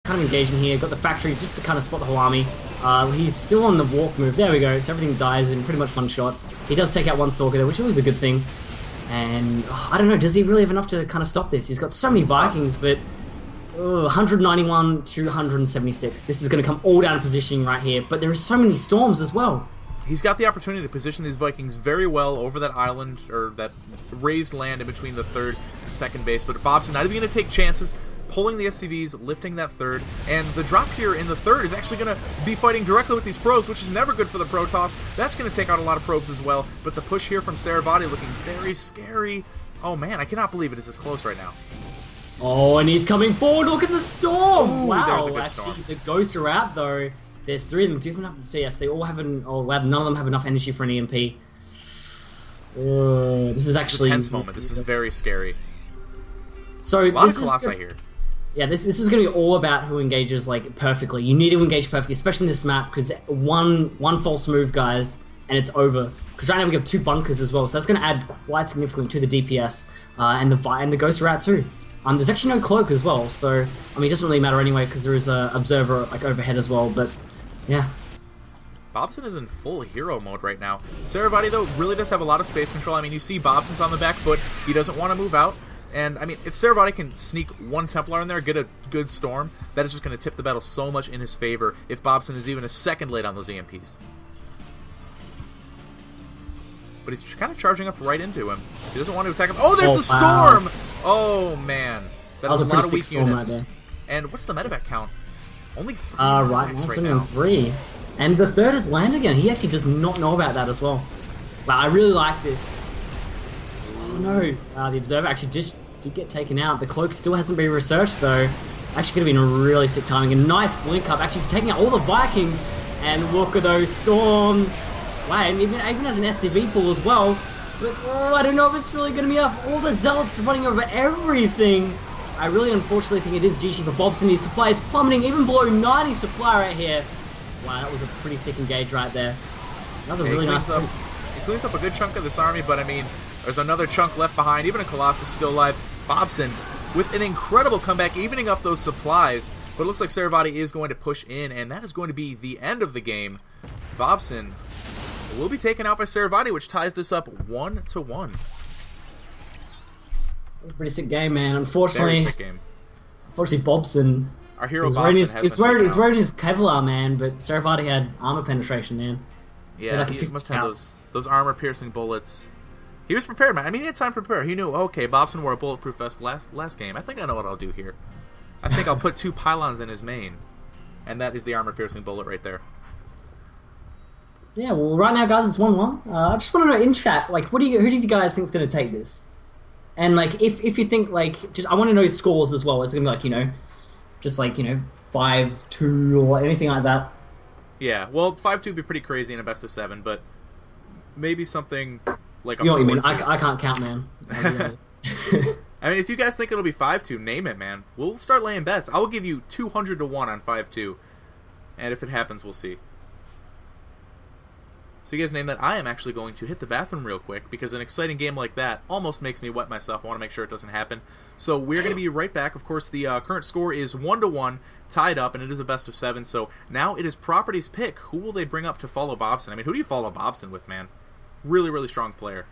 kind of engaging here. Got the factory just to kind of spot the whole army. He's still on the walk move. There we go. So everything dies in pretty much one shot. He does take out one Stalker there, which is always a good thing. And I don't know, does he really have enough to kind of stop this? He's got so many Vikings, but 191 to 176. This is going to come all down to positioning right here. But there are so many storms as well. He's got the opportunity to position these Vikings very well over that island, or that raised land in between the third and second base. But Bobson not even going to take chances, pulling the SCVs, lifting that third. And the drop here in the third is actually going to be fighting directly with these probes, which is never good for the Protoss. That's going to take out a lot of probes as well. But the push here from Saravati looking very scary. Oh man, I cannot believe it is this close right now. Oh, and he's coming forward. Look at the storm. Ooh, wow, there's a good actually, storm. the ghosts are out though. There's three of them, two of them have the CS. They all have none of them have enough energy for an EMP. This is actually a tense moment. This is very scary. So a lot this of Colossi here. Yeah, this is going to be all about who engages like perfectly. You need to engage perfectly, especially in this map, because one false move, guys, and it's over. Because right now we have two bunkers as well, so that's going to add quite significantly to the DPS, and the ghosts are out too. There's actually no cloak as well, so I mean it doesn't really matter anyway because there is a observer like overhead as well. But yeah. Bobson is in full hero mode right now. Saravati, though, really does have a lot of space control. I mean, you see Bobson's on the back foot. He doesn't want to move out. And, I mean, if Saravati can sneak one Templar in there, get a good storm, that is just going to tip the battle so much in his favor if Bobson is even a second late on those EMPs. But he's kind of charging up right into him. He doesn't want to attack him. Oh, there's the storm! Oh, man. That is a lot of weak units. Right, and what's the medevac count? Only 3 right now. It's only on 3. And the third is land again. He actually does not know about that as well. Wow, I really like this. Oh no. The observer actually just did get taken out. The cloak still hasn't been researched though. Actually could have been really sick timing. A nice blink up, actually taking out all the Vikings. And look at those storms. Wow, and even has an SCV pool as well. But I don't know if it's really going to be enough. All the Zealots running over everything. I really unfortunately think it is GG for Bobson. His supply is plummeting even below 90 supply right here. Wow, that was a pretty sick engage right there. That was a really nice one. He cleans up a good chunk of this army, but I mean, there's another chunk left behind. Even a Colossus still alive. Bobson with an incredible comeback, evening up those supplies. But it looks like Saravati is going to push in, and that is going to be the end of the game. Bobson will be taken out by Saravati, which ties this up 1-1. Pretty sick game, man. Unfortunately, very sick game. Unfortunately, Bobson. Our hero Bobson he's wearing his Kevlar, man, but Saravati had armor penetration, man. Yeah, he must have those armor-piercing bullets. He was prepared, man. I mean, he had time to prepare. He knew, okay, Bobson wore a bulletproof vest last game. I think I know what I'll do here. I think I'll put 2 pylons in his main, and that is the armor-piercing bullet right there. Yeah, well, right now, guys, it's 1-1. I just want to know in chat, like, who do you guys think is going to take this? And like, if you think like, I want to know scores as well. It's gonna be like, you know, just like, you know, 5-2 or anything like that. Yeah, well, 5-2 would be pretty crazy in a best of 7, but maybe something like a. You know what you mean? I can't count, man. I mean, if you guys think it'll be 5-2, name it, man. We'll start laying bets. I will give you 200-1 on 5-2, and if it happens, we'll see. So you guys name that. I am actually going to hit the bathroom real quick because an exciting game like that almost makes me wet myself. I want to make sure it doesn't happen. So we're going to be right back. Of course, the current score is 1-1, tied up, and it is a best of 7. So now it is Property's pick. Who will they bring up to follow Bobson? I mean, who do you follow Bobson with, man? Really, really strong player.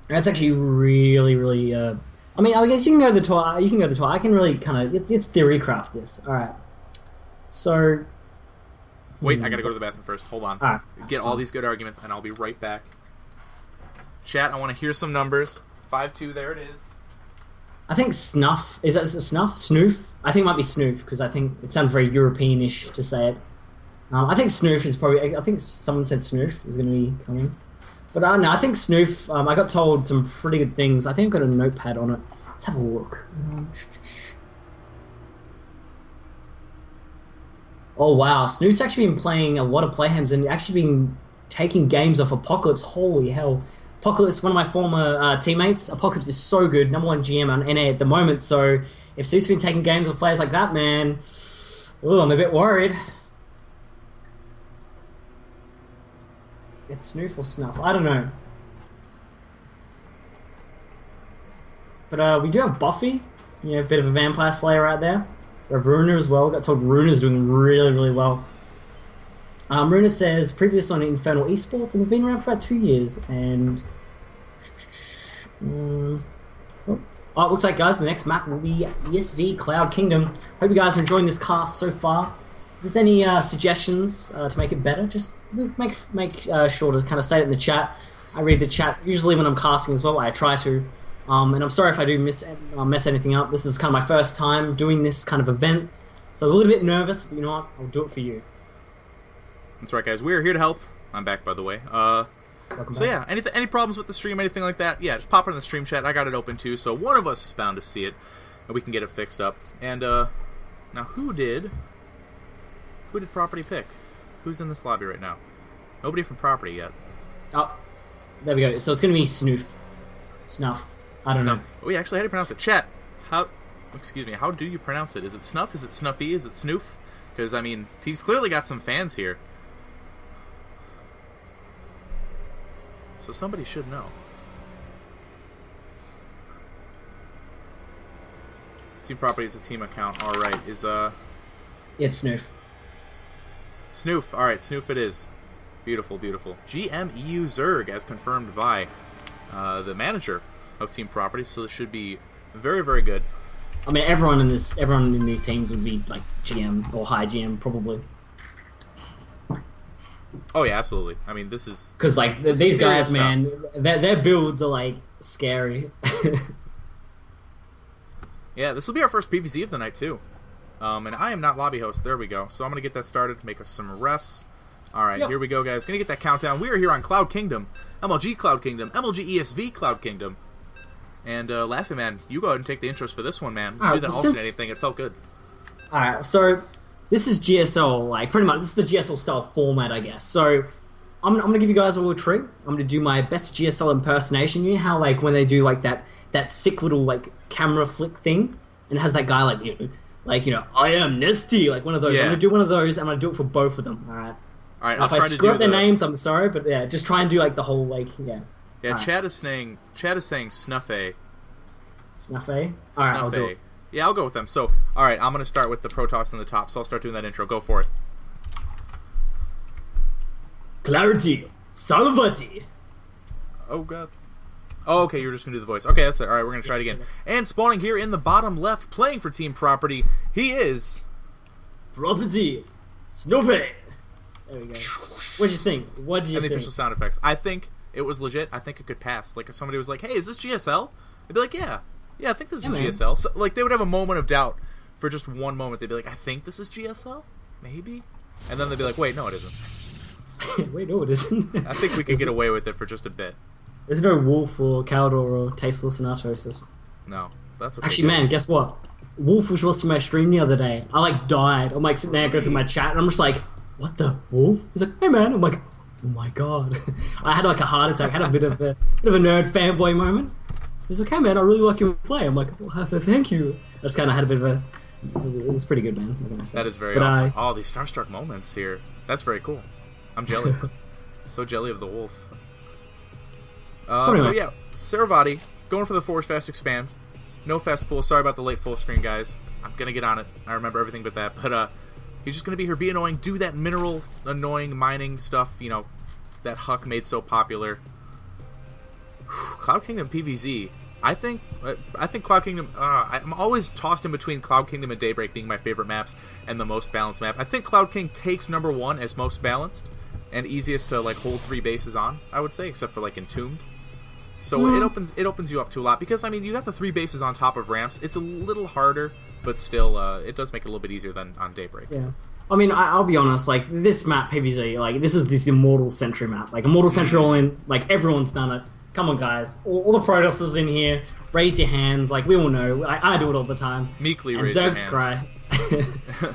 That's actually really, really. I mean, I guess you can go to the tour. You can go to the tour. I can really kind of. It's theory craft this. All right. So. Wait, I gotta go to the bathroom first. Hold on. Right. Get all these good arguments, and I'll be right back. Chat, I want to hear some numbers. 5-2, there it is. I think Snuff. Is that Snuff? Snoof? I think it might be Snoof, because I think it sounds very European-ish to say it. I think Snoof is probably... I think someone said Snoof is going to be coming. But I don't know, I think Snoof... I got told some pretty good things. I think I've got a notepad on it. Let's have a look. Oh wow, Snoof's actually been playing a lot of playhems and actually been taking games off Apocalypse. Holy hell. Apocalypse, one of my former teammates, Apocalypse is so good, #1 GM on NA at the moment, so if Snoof's been taking games off players like that, man, I'm a bit worried. It's Snoof or Snuff, I don't know. But we do have Buffy. You know, a bit of a Vampire Slayer right there. We have Runa as well. Got told Runa's doing really, really well. Runa says, previous on Infernal Esports, and they've been around for about 2 years. And... it looks like, guys, the next map will be ESV Cloud Kingdom. Hope you guys are enjoying this cast so far. If there's any suggestions to make it better, just make sure to kind of say it in the chat. I read the chat usually when I'm casting as well. I try to. And I'm sorry if I do mess anything up. This is kind of my first time doing this kind of event. So I'm a little bit nervous, but you know what? I'll do it for you. That's right, guys. We're here to help. I'm back, by the way. Welcome So back. yeah, any problems with the stream, anything like that, yeah, just pop it in the stream chat. I got it open too, so one of us is bound to see it, and we can get it fixed up. And now who did prOperty pick? Who's in this lobby right now? Nobody from prOperty yet. Oh, there we go. So it's going to be Snuff. I don't know. Oh yeah, actually, how do you pronounce it? Chat. Excuse me. How do you pronounce it? Is it Snuff? Is it Snuffy? Is it Snoof? Because I mean, he's clearly got some fans here. So somebody should know. Team prOperty is the team account. All right, It's Snoof. Snoof. All right, Snoof it is. Beautiful, beautiful. GMEU Zerg, as confirmed by the manager of Team prOperty. So this should be very, very good. I mean, everyone in these teams would be like GM or high GM probably. Oh yeah, absolutely. I mean, this is Because like these guys, stuff. man, their builds are like scary. Yeah, this will be our first PvZ of the night too. And I am not lobby host. There we go. So I'm gonna get that started. Make us some refs. All right, Yep. Here we go, guys. Gonna get that countdown. We are here on Cloud Kingdom, MLG Cloud Kingdom, MLG ESV Cloud Kingdom. And Laughing Man, you go ahead and take the intros for this one, man. Let's do that alternating thing. It felt good. All right, so this is GSL, like pretty much this is the GSL style format, I guess. So I'm gonna give you guys a little treat. I'm gonna do my best GSL impersonation. You know how like when they do like that sick little like camera flick thing, and it has that guy like I am Nesty, like one of those. Yeah. I'm gonna do one of those. I'm gonna do it for both of them. All right. All right, If I screw up their names, I'm sorry, but yeah, just try and do like the whole like Yeah, All Chad is saying Snuffy. Snuffy. All right, I'll do it. Yeah, I'll go with them. So, all right, I'm gonna start with the Protoss in the top. So I'll start doing that intro. Go for it. Clarity, Salvati. Oh god. Oh, okay, you're just gonna do the voice. Okay, that's it. All right, we're gonna try it again. And spawning here in the bottom left, playing for Team prOperty, he is Property, Snuffy. There we go. What'd you think? What do you and the think? official sound effects. I think it was legit. I think it could pass. Like if somebody was like, "Hey, is this GSL?" I'd be like, "Yeah, I think this is man. GSL." So, like they would have a moment of doubt for just one moment. They'd be like, "I think this is GSL, maybe," and then they'd be like, "Wait, no, it isn't." Wait, no, it isn't. I think we could get away with it for just a bit. There's no Wolf or Caldor or Tasteless and Artosis. No, that's okay. Actually, man, guess what? Wolf was watching my stream the other day. I like died. I'm like sitting there going through my chat, and I'm just like, "What the Wolf?" He's like, "Hey, man." I'm like, "Oh my god!" I had like a heart attack. I had a bit of a nerd fanboy moment. He's like, "Hey, man, I really like your play." I'm like, "Well, thank you." I just kind of had a bit of a. It was pretty good, man. What can I say? That is very awesome. Oh, these starstruck moments here. That's very cool. I'm jelly. So jelly of the wolf. So yeah, Saravati going for the Force Fast Expand. No fast pull. Sorry about the late full screen, guys. I'm gonna get on it. I remember everything but that. But he's just gonna be here, be annoying, do that mineral annoying mining stuff. You know, that Huck made so popular. Cloud Kingdom PvZ. I think Cloud Kingdom. I'm always tossed in between Cloud Kingdom and Daybreak being my favorite maps and the most balanced map. I think Cloud King takes #1 as most balanced and easiest to like hold 3 bases on. I would say, except for like Entombed. So it opens you up to a lot because I mean you got the 3 bases on top of ramps. It's a little harder, but still it does make it a little bit easier than on Daybreak. Yeah. I mean, I'll be honest, like, this map, PvZ, like, this is this Immortal Sentry map. Like, Immortal Sentry all in, like, everyone's done it. Come on, guys. All the Protosses in here, raise your hands. Like, we all know. I do it all the time. Meekly and raise Zergs your cry.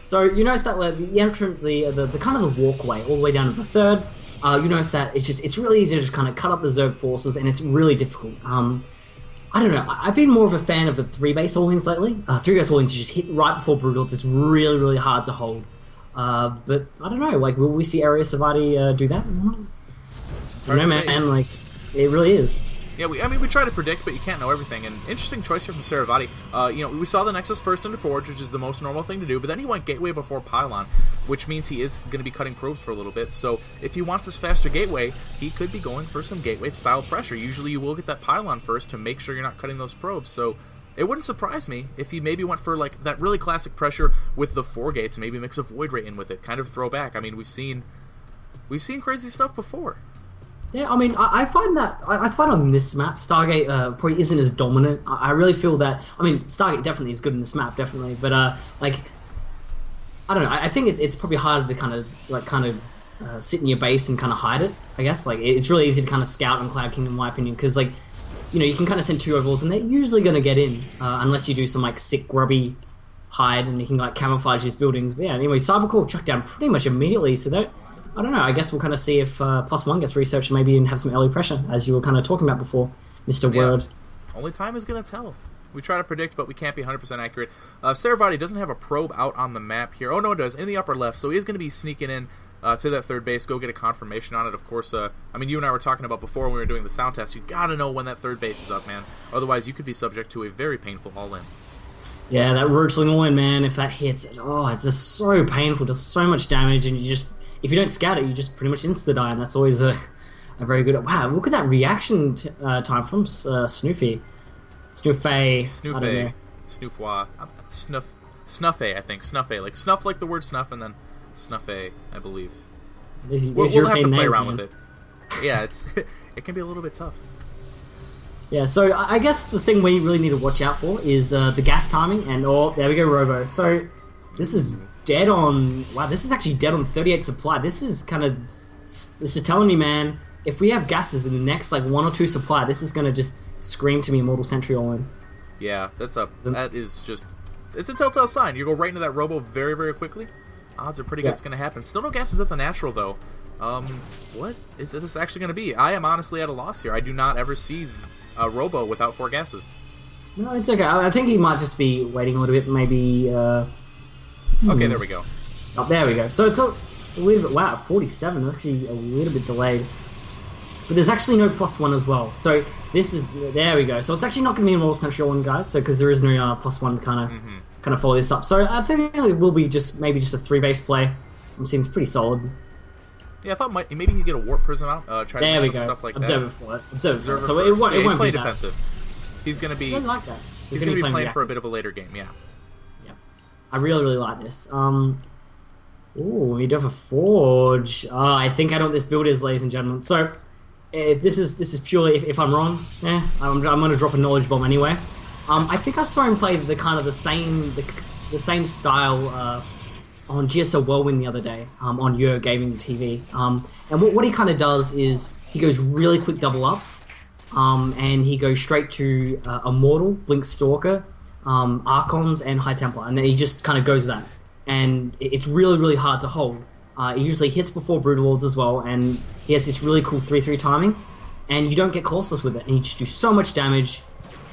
So, you notice that like, the entrance, the kind of the walkway all the way down to the third, you notice that it's really easy to just kind of cut up the Zerg forces, and it's really difficult. I don't know. I've been more of a fan of the 3-base all-ins lately. 3-base all-ins you just hit right before Brutals. It's really, really hard to hold. But I don't know. Like, will we see Area Savati do that? I don't know, man. Like, it really is. Yeah, I mean, we try to predict, but you can't know everything. And interesting choice here from Saravati. We saw the Nexus first into Forge, which is the most normal thing to do, but then he went Gateway before Pylon, which means he is going to be cutting probes for a little bit. So if he wants this faster Gateway, he could be going for some Gateway-style pressure. Usually you will get that Pylon first to make sure you're not cutting those probes. So it wouldn't surprise me if he maybe went for like that really classic pressure with the 4 gates, maybe mix a Void Ray in with it, kind of throwback. I mean, we've seen crazy stuff before. Yeah, I mean, I find on this map, Stargate probably isn't as dominant. I really feel that. I mean, Stargate definitely is good in this map, definitely. But like, I don't know. I think it's probably harder to kind of sit in your base and kind of hide it. I guess like it's really easy to kind of scout on Cloud Kingdom, in my opinion, because like, you can kind of send 2 overlords and they're usually going to get in unless you do some like sick grubby hide and you can like camouflage these buildings. But yeah, anyway, Cybercore chucked down pretty much immediately, so that. I don't know, I guess we'll kind of see if +1 gets researched and maybe even have some early pressure, as you were kind of talking about before, Mr. Yeah. Word. Only time is going to tell. We try to predict, but we can't be 100% accurate. Saravati doesn't have a probe out on the map here. Oh, no, it does, in the upper left, so he is going to be sneaking in to that 3rd base, go get a confirmation on it, of course. I mean, you and I were talking about before when we were doing the sound test, you got to know when that 3rd base is up, man. Otherwise, you could be subject to a very painful all-in. Yeah, that roachling all-in, man, if that hits, it's just so painful, does so much damage, and you just... If you don't scout it, you just pretty much insta-die, and that's always a very good... Wow, look at that reaction time from Snoofy. Snoofay. Snoofwa. Snuffay, I think. Snuffay. Like snuff like the word snuff, and then Snuffay, I believe. We'll have to play around with it. Yeah, it can be a little bit tough. Yeah, so I guess the thing we really need to watch out for is the gas timing, and there we go, Robo. So this is... dead on... Wow, this is actually dead on 38 supply. This is telling me, man, if we have gases in the next, like, 1 or 2 supply, this is going to just scream to me Immortal Sentry all-in. Yeah, that is just... It's a telltale sign. You go right into that Robo very, very quickly. Odds are pretty good it's going to happen. Still no gases at the natural, though. What is this actually going to be? I am honestly at a loss here. I do not ever see a Robo without 4 gases. No, it's okay. I think he might just be waiting a little bit, maybe... Okay, there we go. Oh, there we go. So it's a little bit... Wow, 47. That's actually a little bit delayed. But there's actually no +1 as well. So this is... There we go. So it's actually not going to be an all-central one, guys. So because there is no +1 kind of follow this up. So I think it will be maybe just a 3-base play. It seems pretty solid. Yeah, I thought maybe he'd get a Warp Prism out. Try to make some stuff like Observer that. for it. Observer. So it won't he's be playing that. defensive. He's going to be... I like that. He's going to be playing for a bit of a later game, yeah. I really, really like this. Ooh, we do have a Forge. I think I know what this build is, ladies and gentlemen. So, this is purely, if I'm wrong, I'm going to drop a knowledge bomb anyway. I think I saw him play the same style on GSL Whirlwind the other day on Your Gaming TV. And what he kind of does is he goes really quick double ups, and he goes straight to Immortal, Blink Stalker, Archons, and High Templar, and then he just kind of goes with that. And it's really, really hard to hold. He usually hits before Brood Lords as well, and he has this really cool 3-3 timing, and you don't get costless with it, and you just do so much damage,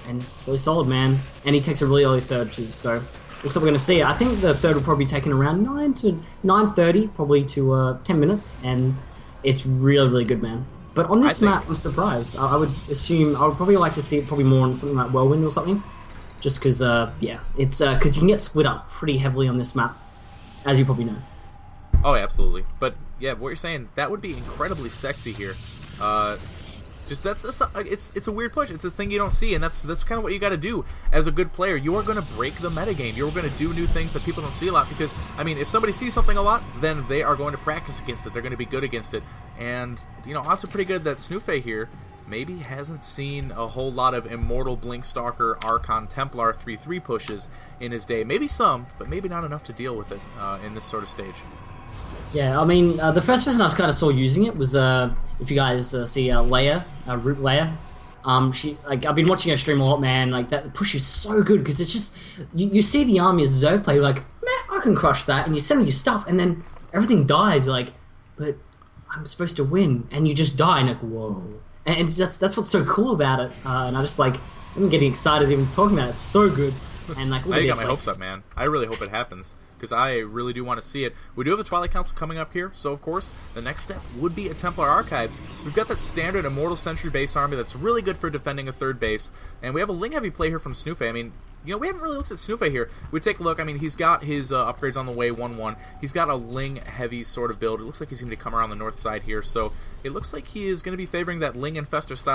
and it's really solid, man. And he takes a really early 3rd too, so looks like we're going to see it. I think the 3rd will probably be taken around 9 to 9:30, probably to 10 minutes, and it's really, really good, man. But on this map, I'm surprised. I would probably like to see it probably more on something like Whirlwind or something. Just because, it's because you can get split up pretty heavily on this map, as you probably know. Oh, absolutely. But yeah, what you're saying, that would be incredibly sexy here. It's a weird push. It's a thing you don't see, and that's kind of what you got to do as a good player. You are going to break the metagame. You're going to do new things that people don't see a lot. Because I mean, if somebody sees something a lot, then they are going to practice against it. They're going to be good against it. And odds are pretty good that Snoofay here maybe hasn't seen a whole lot of Immortal, Blink Stalker, Archon, Templar 3-3 pushes in his day. Maybe some, but maybe not enough to deal with it in this sort of stage. Yeah, I mean, the first person I kind of saw using it was, if you guys see Leia, Root Leia. I've been watching her stream a lot, man. Like, that push is so good, because it's just, you see the army as Zerg play, like, meh, I can crush that, and you send your stuff, and then everything dies, you're like, but I'm supposed to win, and you just die, and like, whoa. And that's what's so cool about it, and I'm getting excited even talking about it. It's so good. And like, look Now at you this, got my hopes up, man. I really hope it happens, because I really do want to see it. We do have the Twilight Council coming up here, so of course, the next step would be a Templar Archives. We've got that standard Immortal Sentry base army that's really good for defending a third base, and we have a Ling-heavy play here from Snoofe. I mean, you know, we haven't really looked at Snoofe here. We take a look. I mean, he's got his upgrades on the way, 1-1. He's got a Ling-heavy sort of build. It looks like he's going to come around the north side here, so it looks like he is going to be favoring that Ling Infestor style